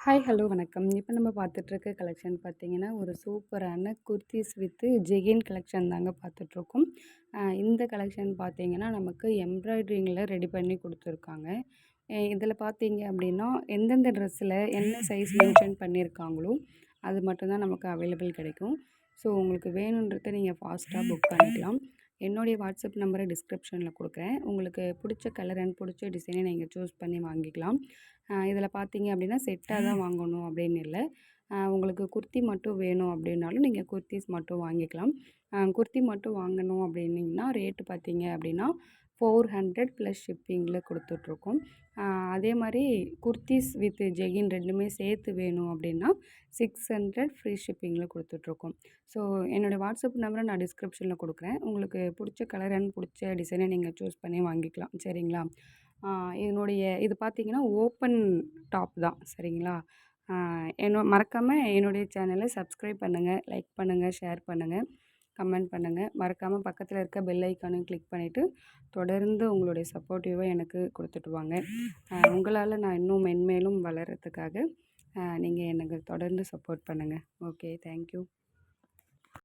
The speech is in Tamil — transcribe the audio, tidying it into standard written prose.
ஹாய், ஹலோ, வணக்கம். இப்போ நம்ம பார்த்துட்ருக்க கலெக்ஷன் பார்த்தீங்கன்னா, ஒரு சூப்பரான குர்தீஸ் வித்து ஜெகின் கலெக்ஷன் தாங்க பார்த்துட்ருக்கோம். இந்த கலெக்ஷன் பார்த்தீங்கன்னா, நமக்கு எம்ப்ராய்டரிங்கில ரெடி பண்ணி குடுத்துருக்காங்க. இதில பார்த்தீங்க அப்படின்னா, எந்தெந்த ட்ரெஸ்ஸில என்ன சைஸ் மென்ஷன் பண்ணியிருக்காங்களோ, அது மட்டும் தான் நமக்கு அவைலபிள் கிடைக்கும். ஸோ, உங்களுக்கு வேணுன்றத நீங்க ஃபாஸ்ட்டா புக் பண்ணிக்கலாம். என்னுடைய வாட்ஸ்அப் நம்பர டிஸ்கிரிப்ஷனில குடுக்குறேன். உங்களுக்கு பிடிச்ச கலர் அண்ட் பிடிச்ச டிசைனை நீங்க சூஸ் பண்ணி வாங்கிக்கலாம். இதில பார்த்தீங்க அப்படின்னா, செட்டா தான் வாங்கணும் அப்படின்னு இல்ல. உங்களுக்கு குர்த்தி மட்டும் வேணும் அப்படின்னாலும், நீங்க குர்தீஸ் மட்டும் வாங்கிக்கலாம். குர்த்தி மட்டும் வாங்கணும் அப்படின்னீங்கன்னா, ரேட்டு பார்த்தீங்க அப்படின்னா, 400 ப்ளஸ் ஷிப்பிங்கில குடுத்துட்ருக்கோம். அ அதே மாரி குர்தீஸ் வித் ஜெகின் 2மே சேர்த்து வேணும் அப்படின்னா, 600 ஃப்ரீ ஷிப்பிங்கில குடுத்துட்ருக்கோம். ஸோ, என்னோட வாட்ஸ்அப் நம்பர நான் டிஸ்கிரிப்ஷனில குடுக்குறேன். உங்களுக்கு புடிச்ச கலர் அண்ட் புடிச்ச டிசைனை நீங்க சூஸ் பண்ணி வாங்கிக்கலாம். சரிங்களா? இது பார்த்தீங்கன்னா, ஓப்பன் டாப் தான். சரிங்களா? ஆ மறக்காம என்னுடைய சேனலை சப்ஸ்கிரைப் பண்ணுங்க, லைக் பண்ணுங்க, ஷேர் பண்ணுங்க, கமெண்ட் பண்ணுங்க. மறக்காம பக்கத்தில இருக்க பெல் ஐக்கானையும் கிளிக் பண்ணிட்டு, தொடர்ந்து உங்களுடைய சப்போர்ட்டிவ எனக்கு குடுத்துட்டு வாங்க. உங்களால நான் இன்னும் மென்மேலும் வளர்றதுக்காக, நீங்க எனக்கு தொடர்ந்து சப்போர்ட் பண்ணுங்க. ஓகே. Thank you.